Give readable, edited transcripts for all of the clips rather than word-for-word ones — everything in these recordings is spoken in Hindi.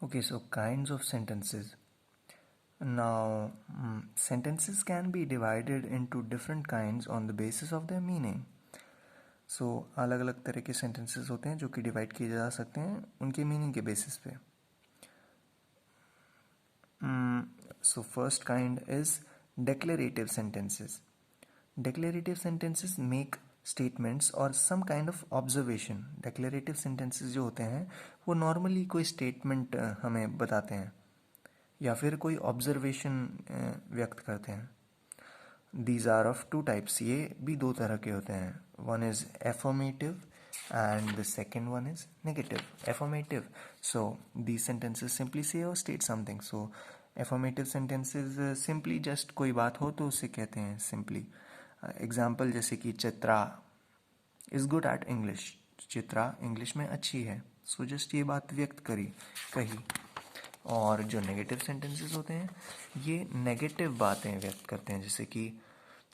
Okay, so kinds of sentences. Now, sentences can be divided into different kinds on the basis of their meaning. So अलग अलग तरह के sentences होते हैं जो कि डिवाइड किए जा सकते हैं उनके मीनिंग के बेसिस पे. So first kind is declarative sentences. Declarative sentences make statements or some kind of observation. Declarative sentences जो होते हैं वो नॉर्मली कोई स्टेटमेंट हमें बताते हैं या फिर कोई ऑब्जर्वेशन व्यक्त करते हैं. These are of two types. ये भी दो तरह के होते हैं. One is affirmative and the second one is negative. Affirmative, so these sentences simply say or state something. So affirmative sentences simply just कोई बात हो तो उसे कहते हैं simply. Example जैसे कि Chitra is good at English. Chitra English में अच्छी है. So just ये बात व्यक्त कही. और जो नेगेटिव सेंटेंसेस होते हैं ये नेगेटिव बातें व्यक्त करते हैं, जैसे कि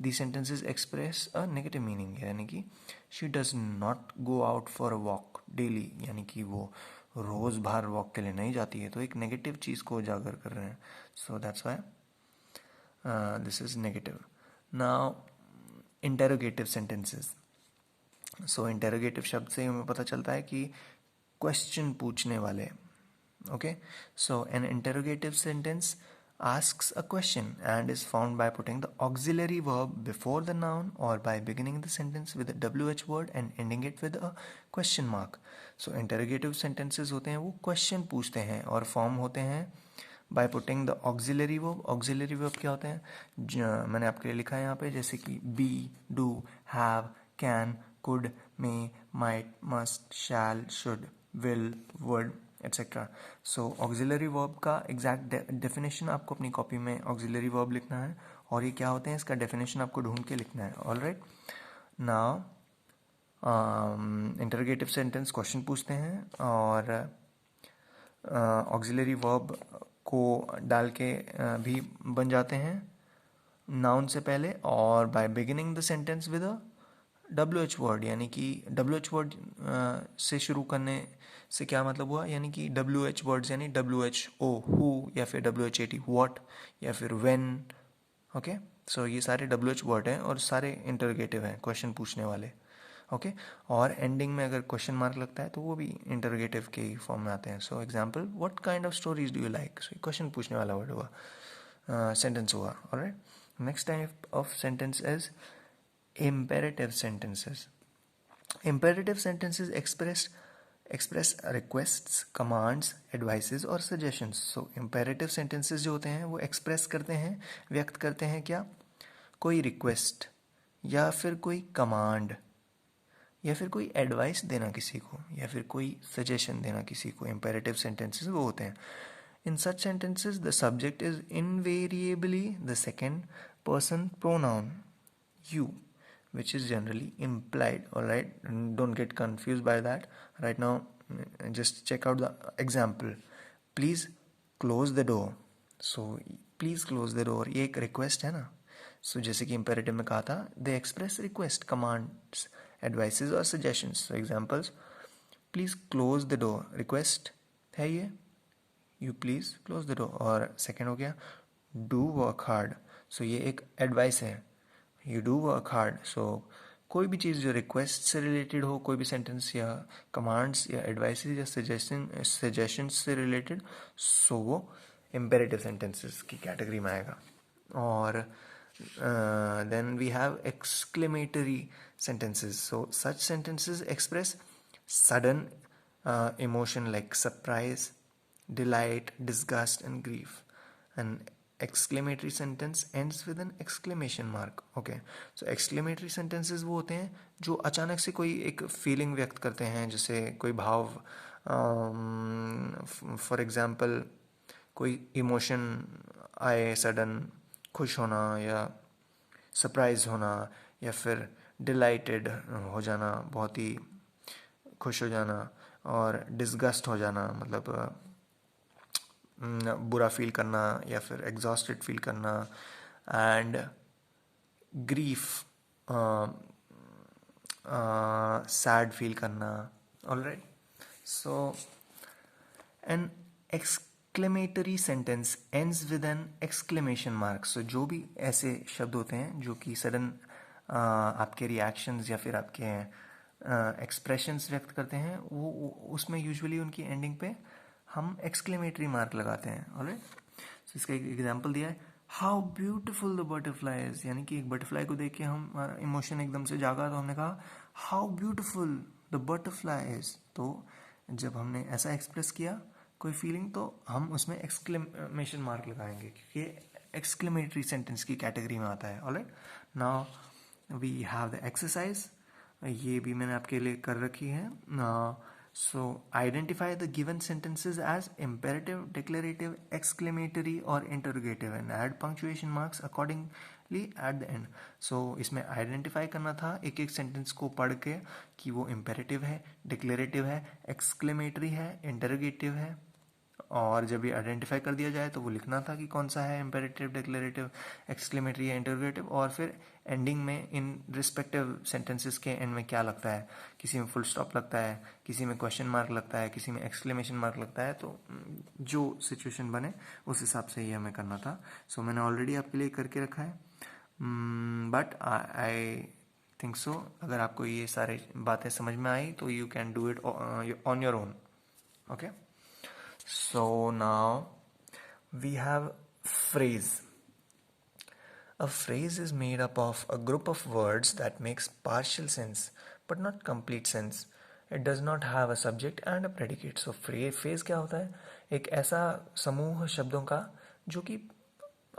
दी sentences express a negative meaning, यानी कि she does not go out for a walk daily, यानी कि वो रोज़ बाहर वॉक के लिए नहीं जाती है, तो एक नेगेटिव चीज़ को उजागर कर रहे हैं. So that's why this is negative. Now interrogative sentences. So interrogative शब्द से हमें पता चलता है कि क्वेश्चन पूछने वाले. Okay, so an interrogative sentence asks a question and is found by putting the auxiliary verb before the noun or by beginning the sentence with a WH word and ending it with a question mark. So interrogative sentences होते हैं वो question पूछते हैं और form होते हैं by putting the auxiliary verb. Auxiliary verb क्या होते हैं? मैंने आपके लिए लिखा है यहाँ पे, जैसे कि be, do, have, can, could, may, might, must, shall, should, will, would, etc. So auxiliary verb का exact definition आपको अपनी कॉपी में auxiliary verb लिखना है और ये क्या होते हैं इसका definition आपको ढूंढ के लिखना है. Alright, now interrogative sentence question पूछते हैं और auxiliary verb को डाल के भी बन जाते हैं noun से पहले और by beginning the sentence with a WH word, यानी कि WH word से शुरू करने से क्या मतलब हुआ, यानी कि WH words यानी WHO who या फिर WHAT what या फिर when. ओके, सो ये सारे WH word हैं और सारे इंटरोगेटिव हैं, क्वेश्चन पूछने वाले. ओके, और एंडिंग में अगर क्वेश्चन मार्क लगता है तो वो भी इंटरोगेटिव के ही फॉर्म में आते हैं. So example, what kind of stories do you like. So question पूछने वाला वर्ड हुआ, सेंटेंस हुआ. Alright, next type of sentence is imperative sentences. Imperative sentences express requests, commands, advices और suggestions. So imperative sentences जो होते हैं वो express करते हैं, व्यक्त करते हैं क्या, कोई request या फिर कोई command या फिर कोई advice देना किसी को या फिर कोई suggestion देना किसी को. Imperative sentences वो होते हैं. In such sentences the subject is invariably the second person pronoun you, which is generally implied. Alright, don't get confused by that. Right now just check out the example. Please close the door. So please close the door ये एक request है ना. So जैसे कि imperative में कहा था, they express request, commands, advices और suggestions. So examples, please close the door, request है ये, you please close the door. और second हो गया do work hard. So ये एक advice है, यू डू वर्क हार्ड. सो कोई भी चीज़ जो रिक्वेस्ट से रिलेटेड हो, कोई भी सेंटेंस या कमांड्स या एडवाइसेस या सजेशंस से रिलेटेड, सो वो इम्पेरेटिव सेंटेंसेस की कैटेगरी में आएगा. और then we have exclamatory sentences. So such sentences express sudden emotion like surprise, delight, disgust and grief. And exclamatory sentence ends with an exclamation mark. Okay, so exclamatory sentences वो होते हैं जो अचानक से कोई एक फीलिंग व्यक्त करते हैं, जैसे कोई भाव, फॉर एग्जांपल कोई इमोशन आए सडन, खुश होना या सरप्राइज होना या फिर डिलाइटेड हो जाना, बहुत ही खुश हो जाना, और डिस्गस्ट हो जाना मतलब बुरा फील करना या फिर एग्जॉस्टेड फील करना, एंड ग्रीफ सैड फील करना. Alright, so an exclamatory sentence ends with an exclamation mark. So जो भी ऐसे शब्द होते हैं जो कि सडन आपके रिएक्शंस या फिर आपके एक्सप्रेशंस व्यक्त करते हैं, वो उसमें यूजुअली उनकी एंडिंग पे हम एक्सक्लेमेटरी मार्क लगाते हैं। ऑलराइट, सो इसका एक एग्जांपल दिया है, how beautiful the butterfly is, यानी कि एक बटरफ्लाई को देख के हमारा इमोशन एकदम से जागा, तो हमने कहा how beautiful the butterfly is. तो जब हमने ऐसा एक्सप्रेस किया कोई फीलिंग, तो हम उसमें एक्सक्लेमेशन मार्क लगाएंगे, क्योंकि एक्सक्लेमेटरी सेंटेंस की कैटेगरी में आता है। Alright, now we have the exercise, ये भी मैंने आपके लिए कर रखी है। So identify the given sentences as imperative, declarative, exclamatory और interrogative and add punctuation marks accordingly at the end. So इसमें आइडेंटिफाई करना था एक एक सेंटेंस को पढ़ के कि वो इम्पेरेटिव है, डिक्लेरेटिव है, एक्सक्लेमेटरी है, इंटरोगेटिव है, और जब ये आइडेंटिफाई कर दिया जाए तो वो लिखना था कि कौन सा है इम्पेरेटिव, डिक्लेरेटिव, एक्सक्लेमेटरी या इंटरोगेटिव, और फिर एंडिंग में इन रिस्पेक्टिव सेंटेंसेस के एंड में क्या लगता है, किसी में फुल स्टॉप लगता है, किसी में क्वेश्चन मार्क लगता है, किसी में एक्सक्लेमेशन मार्क लगता है, तो जो सिचुएशन बने उस हिसाब से ये हमें करना था। सो मैंने ऑलरेडी आपके लिए करके रखा है, बट आई थिंक सो अगर आपको ये सारी बातें समझ में आई तो you can do it on your own. Okay, so now we have phrase. A phrase is made up of a group of words that makes partial sense but not complete sense. It does not have a subject and a predicate. So phrase क्या होता है? एक ऐसा समूह शब्दों का जो कि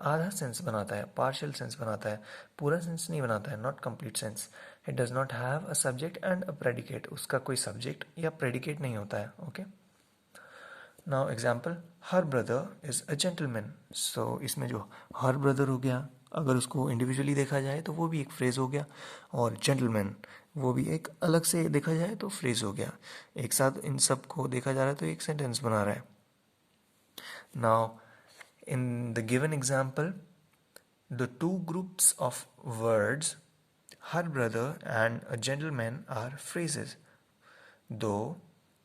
आधा सेंस बनाता है, पार्शियल सेंस बनाता है, पूरा सेंस नहीं बनाता है, not complete sense. It does not have a subject and a predicate, उसका कोई सब्जेक्ट या प्रेडिकेट नहीं होता है। Okay, now example, her brother is a gentleman. So इसमें जो हर ब्रदर हो गया, अगर उसको इंडिविजुअली देखा जाए तो वो भी एक फ्रेज हो गया, और जेंटलमैन वो भी एक अलग से देखा जाए तो फ्रेज हो गया। एक साथ इन सब को देखा जा रहा है तो एक सेंटेंस बना रहा है। Now in the given example, the two groups of words her brother and a gentleman are phrases. Though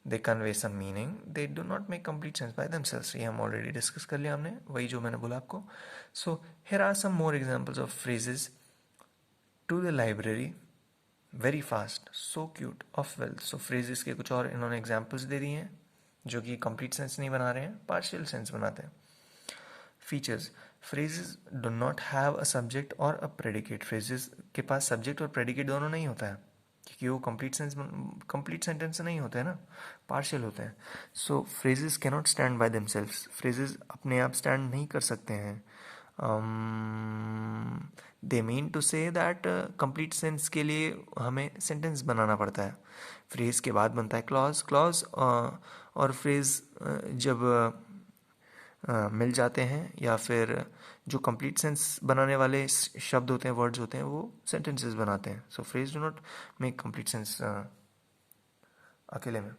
they convey some meaning, they do not make complete sense by themselves. ये हम already discuss कर लिया हमने, वही जो मैंने बोला आपको. So here are some more examples of phrases. To the library, very fast, so cute, of wealth. So phrases के कुछ और इन्होंने examples दे दिए हैं जो कि complete sense नहीं बना रहे हैं, partial sense बनाते हैं. Features. Phrases do not have a subject or a predicate. Phrases के पास subject और predicate दोनों नहीं होता है, क्योंकि वो complete sentence नहीं होते हैं ना, partial होते हैं. So phrases cannot stand by themselves. Phrases अपने आप stand नहीं कर सकते हैं. They mean to say that complete sense के लिए हमें sentence बनाना पड़ता है. Phrase के बाद बनता है clause और phrase जब मिल जाते हैं या फिर जो कंप्लीट सेंस बनाने वाले शब्द होते हैं, वर्ड्स होते हैं, वो सेंटेंसेस बनाते हैं. So phrase do not make complete sense अकेले में.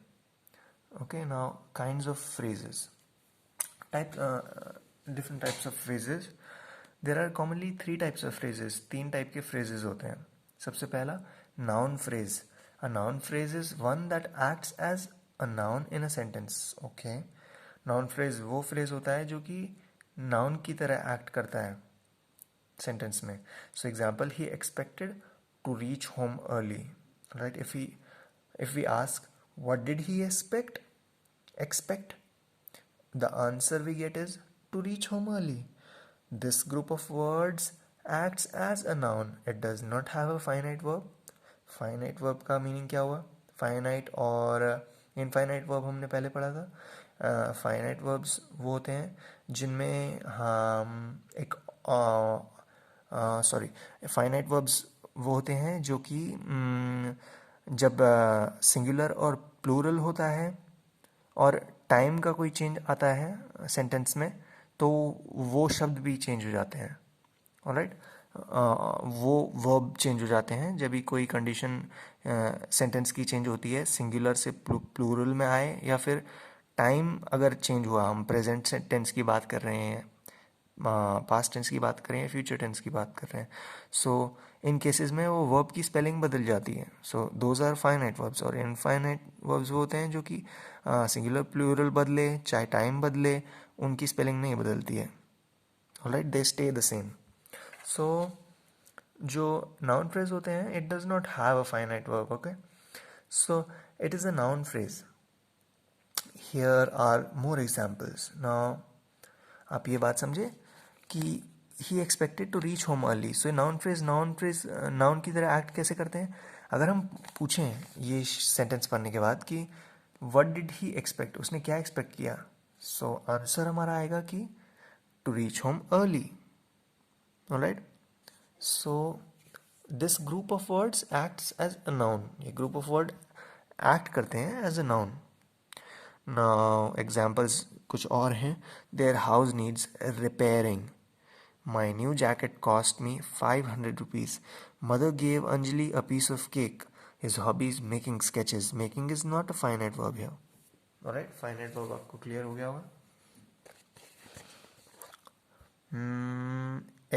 Okay, now kinds of phrases. Different types of phrases. There are commonly 3 types of phrases. 3 type के फ्रेजेस होते हैं. सबसे पहला, noun phrase. A noun phrase is one that acts as a noun in a sentence. Okay, noun phrase वो फ्रेज होता है जो कि नाउन की तरह एक्ट करता है सेंटेंस में. So example, he expected to reach home early. Right, if we ask what did he expect, the answer we get is to reach home early. This group of words acts as a noun. It does not have a finite verb. Finite verb का मीनिंग क्या हुआ? फाइनाइट और इनफाइनाइट वर्ब हमने पहले पढ़ा था. फाइनाइट वर्ब्स वो होते हैं जिनमें हम एक फाइनाइट वर्ब्स वो होते हैं जो कि जब सिंगुलर और प्लूरल होता है और टाइम का कोई चेंज आता है सेंटेंस में, तो वो शब्द भी चेंज हो जाते हैं. ऑलराइट, वो वर्ब चेंज हो जाते हैं जब भी कोई कंडीशन सेंटेंस की चेंज होती है, सिंगुलर से प्लूरल में आए, या फिर टाइम अगर चेंज हुआ, हम प्रेजेंट टेंस की बात कर रहे हैं, पास्ट टेंस की बात करें या फ्यूचर टेंस की बात कर रहे हैं. सो इन केसेस में वो वर्ब की स्पेलिंग बदल जाती है. So those are finite verbs. और इनफाइनाइट वर्ब्स वो होते हैं जो कि सिंगुलर प्लूरल बदले, चाहे टाइम बदले, उनकी स्पेलिंग नहीं बदलती है. Alright, they stay the same. So जो नाउन फ्रेज होते हैं, it does not have a finite verb. Okay, so it is a noun phrase. Here are more examples. Now आप ये बात समझे कि he expected to reach home early. So noun phrase noun की तरह एक्ट कैसे करते हैं. अगर हम पूछें ये सेंटेंस पढ़ने के बाद कि व्हाट डिड ही एक्सपेक्ट, उसने क्या एक्सपेक्ट किया, सो आंसर हमारा आएगा कि to reach home early. Alright, so this group of words acts as a noun. ये ग्रुप ऑफ वर्ड एक्ट करते हैं as a noun. Now examples कुछ और हैं. Their house needs repairing. My new jacket cost me 500 rupees. Mother gave Anjali a piece of cake. His hobby is making sketches. Making is not a finite verb here. Alright, finite verb आपको clear हो गया होगा.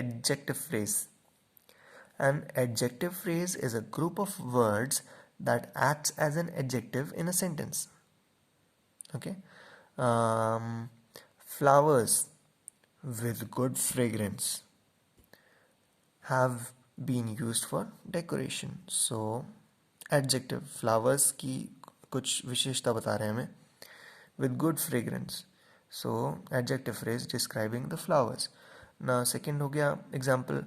Adjective phrase. An adjective phrase is a group of words that acts as an adjective in a sentence. Okay. Flowers with good fragrance have been used for decoration. So adjective, flowers की कुछ विशेषता बता रहे हैं हमें. With good fragrance, so adjective phrase describing the flowers. Now second हो गया example,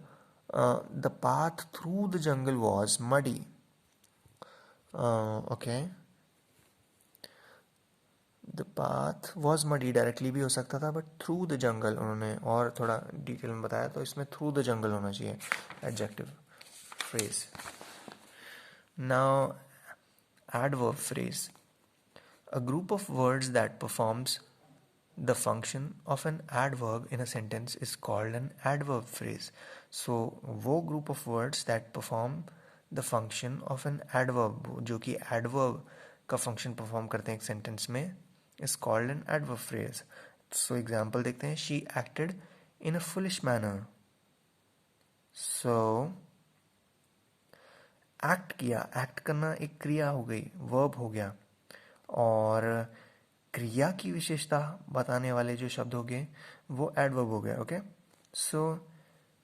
the path through the jungle was muddy. Okay, the path was muddy directly भी हो सकता था, बट थ्रू द जंगल उन्होंने और थोड़ा डिटेल में बताया, तो इसमें थ्रू द जंगल होना चाहिए adjective phrase. Now adverb phrase, a group of words that performs the function of an adverb in a sentence is called an adverb phrase. So वो group of words that perform the function of an adverb, जो कि adverb का function perform करते हैं एक sentence में, is called an adverb phrase. So example देखते हैं. She acted in a foolish manner. So act किया, एक्ट करना एक क्रिया हो गई, वर्ब हो गया. और क्रिया की विशेषता बताने वाले जो शब्द हो गए वो एडवर्ब हो गया. Okay, so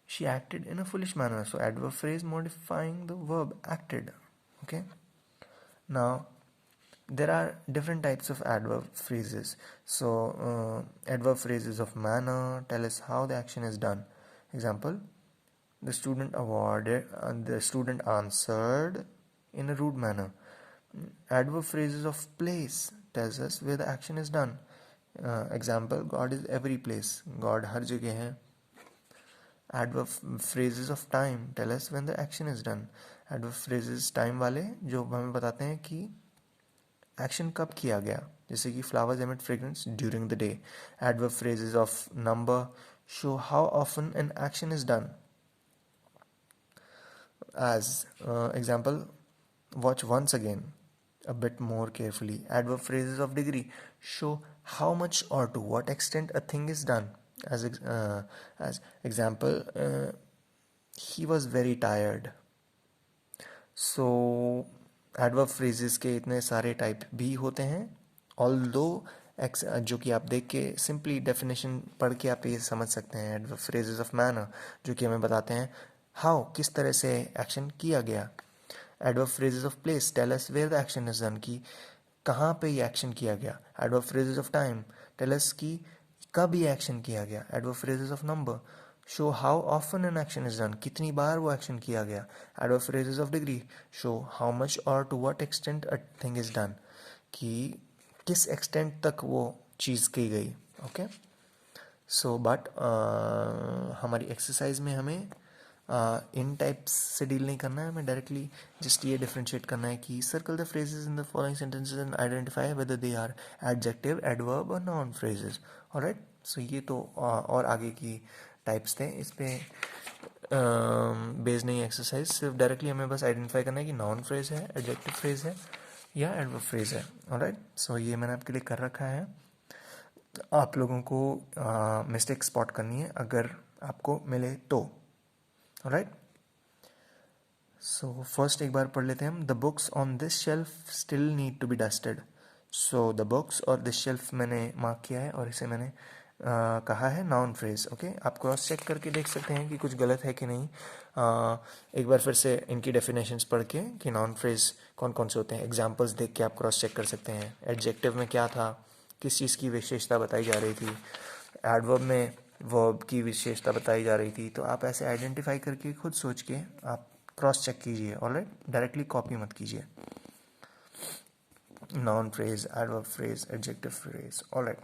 she acted in a foolish manner. So adverb phrase modifying the verb acted. Okay, now there are different types of adverb phrases. So adverb phrases of manner tell us how the action is done. Example, the student answered in a rude manner. Adverb phrases of place tells us where the action is done. Example, God is every place. God हर जगह है. Adverb phrases of time tell us when the action is done. Adverb phrases time वाले जो हमें बताते हैं कि एक्शन कब किया गया, जैसे कि flowers emit fragrance during the day. Adverb phrases of number show how often an action is done. As example, watch once again, a bit more carefully. Adverb phrases of degree show how much or to what extent a thing is done. As example, he was very tired. So adverb phrases के इतने सारे टाइप भी होते हैं. ऑल्दो जो कि आप देख के सिंपली डेफिनेशन पढ़ के आप ये समझ सकते हैं. एडवर्ब फ्रेजेस ऑफ मैनर जो कि हमें बताते हैं हाउ, किस तरह से एक्शन किया गया. Adverb phrases of place tell us where the action is done, कि कहाँ पे ये एक्शन किया गया. Adverb phrases of time tell us कि कब ये एक्शन किया गया. Adverb phrases of number show how often an action is done, कितनी बार वो एक्शन किया गया. Adverb phrases of degree show how much और to what extent a thing is done, कि किस एक्सटेंट तक वो चीज़ की गई. ओके, सो बट हमारी एक्सरसाइज में हमें इन टाइप्स से डील नहीं करना है. हमें डायरेक्टली जस्ट ये डिफ्रेंशिएट करना है कि circle the phrases in the following sentences and identify whether they are adjective, adverb और नाउन फ्रेजेस. ऑलराइट, सो ये तो और आगे की टाइप्स थे. इस पे बेस्ड नहीं एक्सरसाइज, सिर्फ डायरेक्टली हमें बस आइडेंटिफाई करना है कि नाउन फ्रेज है, एडजेक्टिव फ्रेज है या एडवर्ब फ्रेज है. ऑलराइट, सो ये मैंने आपके लिए कर रखा है. आप लोगों को मिस्टेक स्पॉट करनी है अगर आपको मिले तो। राइट, सो फर्स्ट एक बार पढ़ लेते हैं हम। The books on this shelf still need to be dusted. So the books और दिस शेल्फ मैंने मार्क किया है और इसे मैंने कहा है नाउन फ्रेज। ओके, आप क्रॉस चेक करके देख सकते हैं कि कुछ गलत है कि नहीं। एक बार फिर से इनकी डेफिनेशंस पढ़ के कि नाउन फ्रेज कौन कौन से होते हैं, एग्जांपल्स देख के आप क्रॉस चेक कर सकते हैं। एडजेक्टिव में क्या था, किस चीज़ की विशेषता बताई जा रही थी। एडवर्ब में वर्ब की विशेषता बताई जा रही थी। तो आप ऐसे आइडेंटिफाई करके खुद सोच के आप क्रॉस चेक कीजिए। ऑलराइट, डायरेक्टली कॉपी मत कीजिए। Noun phrase, adverb phrase, adjective phrase. Alright,